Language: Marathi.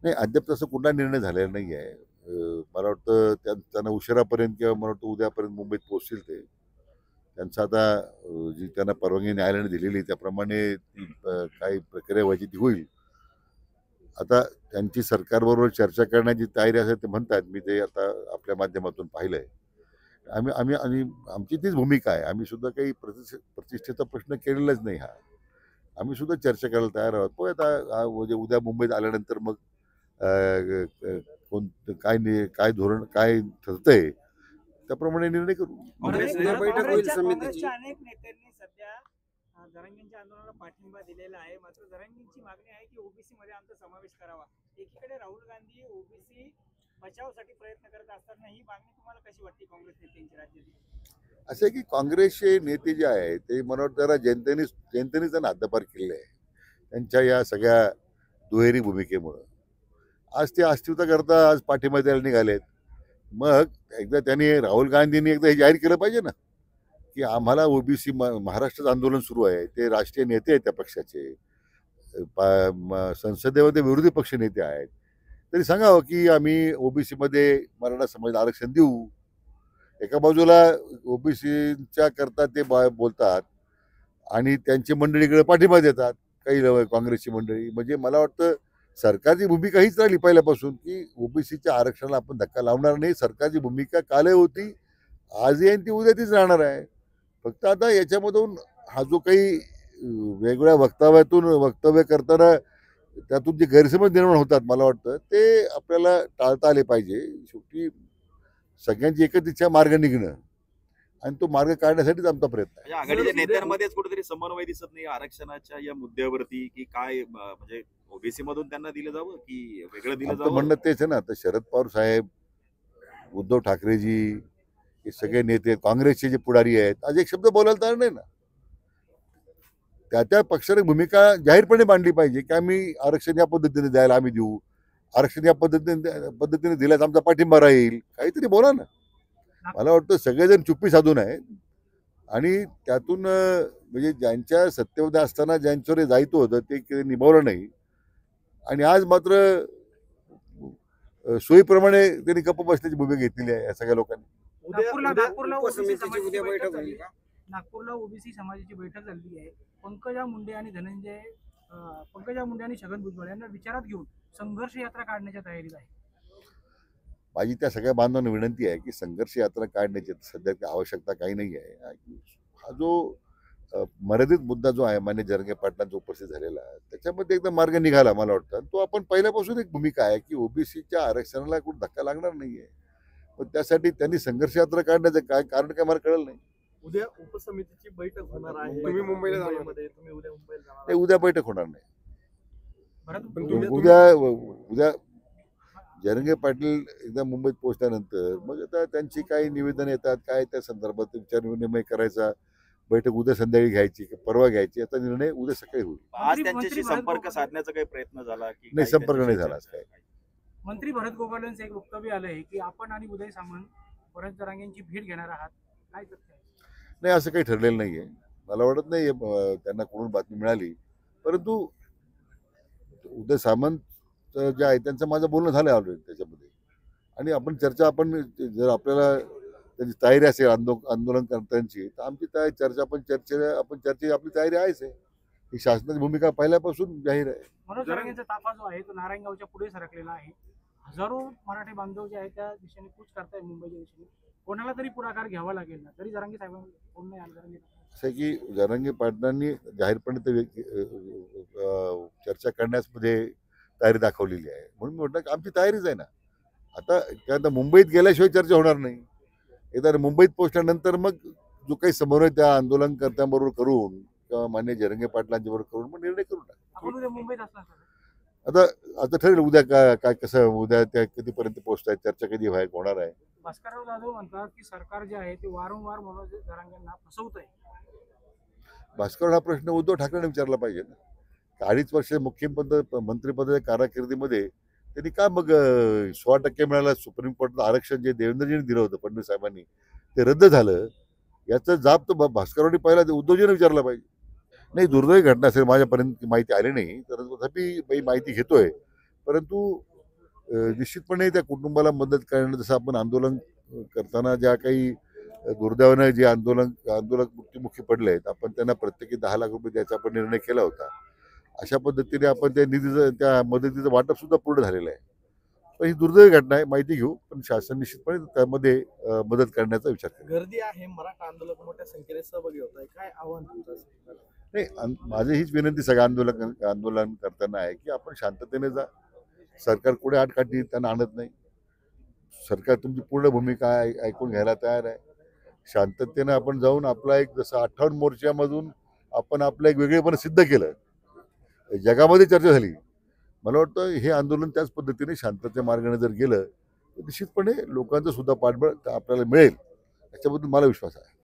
नाही, अद्याप तसं कुठला निर्णय झालेला नाही आहे. मला वाटतं त्यांना उशिरापर्यंत किंवा मला वाटतं उद्यापर्यंत मुंबईत पोहोचतील ते. त्यांचं आता जी त्यांना परवानगी न्यायालयाने दिलेली त्याप्रमाणे ती काही प्रक्रिया व्हायची ती होईल. आता त्यांची सरकारबरोबर चर्चा करण्याची तयारी असेल ते म्हणतात. मी ते आता आपल्या माध्यमातून पाहिलंय. आम्ही आम्ही आणि आमची तीच भूमिका आहे. आम्ही सुद्धा काही प्रतिष्ठेचा प्रश्न केलेलाच नाही हा. आम्ही सुद्धा चर्चा करायला तयार आहोत. पण आता म्हणजे उद्या मुंबईत आल्यानंतर मग अ, अ, कोण काय धोरण काय ठरतंय त्याप्रमाणे निर्णय करू. काँग्रेसने बैठक होईल समितीची. काँग्रेसच्या अनेक नेत्यांनी सध्या जरांगेंच्या आंदोलनाला पाठिंबा दिलेला आहे. मात्र जरांगेंची मागणी आहे की ओबीसी मध्ये आमचा समावेश करावा. एकीकडे राहुल गांधी ओबीसी बचावासाठी प्रयत्न करत असताना ही मागणी तुम्हाला कशी वाटते काँग्रेस नेत्यांची राज्यातील? असं आहे की काँग्रेसचे नेते जे आहेत ते मला वाटतं जरा जनतेनेच त्यांना हद्दपार केलेलं आहे त्यांच्या या सगळ्या दुहेरी भूमिकेमुळं. आज ते अस्तित्व करता आज पाठिंबा द्यायला निघालेत. मग एकदा त्यांनी राहुल गांधींनी एकदा हे जाहीर केलं पाहिजे ना की आम्हाला ओबीसी महाराष्ट्रात आंदोलन सुरू आहे. ते राष्ट्रीय नेते आहेत त्या पक्षाचे. संसदेमध्ये विरोधी पक्ष नेते आहेत. तरी सांगावं की आम्ही ओबीसीमध्ये मराठा समाजाला आरक्षण देऊ. एका बाजूला ओबीसीच्या करता ते बोलतात आणि त्यांची मंडळीकडे पाठिंबा देतात काही काँग्रेसची मंडळी. म्हणजे मला वाटतं सरकारची भूमिका हीच राहिली पहिल्यापासून की ओबीसीच्या आरक्षणाला आपण धक्का लावणार नाही. सरकारची भूमिका कालही होती, आजही आणि ती उद्या तीच राहणार आहे. फक्त आता याच्यामधून हा जो काही वेगवेगळ्या वक्तव्य करताना त्यातून जे गैरसमज निर्माण होतात मला वाटतं ते आपल्याला टाळता आले पाहिजे. शेवटी सगळ्यांची एकच इच्छा मार्ग निघणं आणि तो मार्ग काढण्यासाठीच आमचा प्रयत्न आहे. म्हणजे आघाडीच्या नेत्यांमध्येच कुठेतरी समन्वय दिसत नाही आरक्षणाच्या या मुद्द्यावरती की काय म्हणजे ओबीसी मधून त्यांना दिलं जावं की वेगळं दिलं आमचं जावं. म्हणणं तेच आहे ना. तर शरद पवार साहेब, उद्धव ठाकरेजी, हे सगळे नेते काँग्रेसचे जे पुढारी आहेत आज एक शब्द बोलायला तयार नाही ना. त्या पक्षाने भूमिका जाहीरपणे मांडली पाहिजे की आम्ही आरक्षण या पद्धतीने द्यायला आम्ही देऊ. आरक्षण या पद्धतीने दिल्यास आमचा पाठिंबा राहील. काहीतरी बोला ना. मला वाटतं सगळेजण चुप्पी साधून आहेत आणि त्यातून म्हणजे ज्यांच्या सत्तेमध्ये असताना ज्यांच्यावर दायित्व होतं ते निभावलं नाही आणि आज मात्र सोयीप्रमाणे त्यांनी गप्प बसण्याची भूमिका घेतलेली आहे या सगळ्या लोकांनी. नागपूरला उपसमितीची उद्या बैठक होईल का? नागपूरला ओबीसी समाजाची बैठक झाली आहे. पंकजा मुंडे आणि छगन भुजबळ यांना विचारात घेऊन संघर्ष यात्रा काढण्याच्या तयारीत आहे. माझी त्या सगळ्या बांधवांना विनंती आहे की संघर्ष यात्रा काढण्याची सध्या आवश्यकता काही नाही आहे. हा जो मर्यादित मुद्दा जो आहे मान्य जरांगे पाटलांचा उपस्थित झालेला आहे त्याच्यामध्ये एकदा मार्ग निघाला मला वाटतं. तो आपण पहिल्यापासून एक भूमिका आहे की ओबीसीच्या आरक्षणाला कुठं धक्का लागणार नाहीये. पण त्यासाठी त्यांनी संघर्ष यात्रा काढण्याचं काय कारण काय मला कळलं नाही. उद्या उपसमितीची बैठक होणार आहे. तुम्ही मुंबईला जाणार. तुम्ही उद्या मुंबईला जाणार नाही, उद्या बैठक होणार नाही. पण तुम्ही उद्या जरंगे पाटील एकदा मुंबईत पोहोचल्यानंतर मग आता त्यांची काही निवेदन येतात काय त्या संदर्भात विचार विनिमय करायचा. बैठक उद्या संध्याकाळी घ्यायची की परवा घ्यायची याचा निर्णय उद्या सकाळी होईल. आज त्यांच्याशी संपर्क साधण्याचा काही प्रयत्न झाला की नाही, काय संपर्क नाही त्यांच्याशी झाला आज चर्चा? काय. मंत्री भरत गोगावले यांचं एक वक्तव्य आलं आहे की आपण आणि उदय सामंत भरत जरांगेंची भेट घेणार आहात. काय तथ्य आहे? नाही, असं काही ठरलेलं नाहीये. मला वाटत नाही त्यांना कोणून बातमी मिळाली. परंतु उदय सामंत जे आहे त्यांचं माझं बोलणं झालं ऑलरेडी त्याच्यामध्ये आणि आपण जर आपल्याला त्यांची तयारी असेल आंदोलनकर्त्यांची तर आमची चर्चेची आपली तयारी आहेच आहे. ही शासनाची भूमिका पहिल्यापासून जाहीर आहे. मनोज जरांगेंचा ताफा जो आहे तो नारायणगावच्या पुढे सरकलेला आहे. हजारो मराठी बांधव जे आहेत त्या दिशेने कूच करताय मुंबईच्या दिशेने. कोणाला तरी पुढाकार घ्यावा लागेल ना. तरी जरांगे साहेबांनी कोण नाही आलं. असं आहे की जरांगे पाटलांनी जाहीरपणे चर्चा करण्यामध्ये तयारी दाखवलेली आहे. म्हणून मी म्हटलं की आमची तयारीच आहे ना. आता मुंबईत गेल्याशिवाय चर्चा होणार नाही. एकदा मुंबईत पोहोचल्यानंतर मग जो काही समन्वय त्या आंदोलनकर्त्यांबरोबर करून किंवा मान्य जरंगे पाटलांच्या बरोबर करून मग निर्णय करू ना. आपण उद्या मुंबईत असणार. आता आता ठरेल उद्या काय कसं उद्या त्या कधीपर्यंत पोहोचतायत चर्चा कधी होणार आहे. भास्करराव जाधव म्हणतात की सरकार जे आहे ते वारंवार मनोज जरांगेंना फसवत आहे. भास्कर हा प्रश्न उद्धव ठाकरेंनी विचारला पाहिजे ना. 2.5 वर्ष मंत्रिपदाच्या कारकिर्दीमध्ये त्यांनी का मग 16% मिळालं. सुप्रीम कोर्टात आरक्षण जे देवेंद्रजींनी दिलं होतं फडणवीस साहेबांनी ते रद्द झालं. याचा जाब तर भास्कररावनी पहिला उद्धवजीने विचारला पाहिजे. नाही, दुर्दैवी घटना असेल माझ्यापर्यंत माहिती आली नाही तर तथापि माहिती घेतोय. परंतु निश्चितपणे त्या कुटुंबाला मदत करणं, जसं आपण आंदोलन करताना ज्या काही दुर्दैवानं जे आंदोलक मृत्युमुखी पडले आहेत, आपण त्यांना प्रत्येकी 10 लाख रुपये द्यायचा आपण निर्णय केला होता. अशा पद्धतीने आपण त्या निधीचं, त्या मदतीचं वाटप सुद्धा पूर्ण झालेलं आहे. पण ही दुर्दैवी घटना आहे, माहिती घेऊ, पण शासन निश्चितपणे त्यामध्ये मदत करण्याचा विचार करेल. गर्दी आहे, मराठा आंदोलक मोठ्या संख्येने सहभागी होत आहे, काय आव्हान तुमचं असेल? नाही, माझी हीच विनंती सगळ्या आंदोलन करताना आहे की आपण शांततेने जा. सरकार कुठे आटकाठी त्यांना आणत नाही. सरकार तुमची पूर्ण भूमिका ऐकून घ्यायला तयार आहे. शांततेने आपण जाऊन आपला एक, जसं 58 मोर्चामधून आपण आपलं एक वेगळेपण सिद्ध केलं, जगामध्ये चर्चा झाली. मला वाटतं हे आंदोलन त्याच पद्धतीने शांततेच्या मार्गाने जर गेलं तर निश्चितपणे लोकांचं सुद्धा पाठबळ आपल्याला मिळेल, याच्याबद्दल मला विश्वास आहे.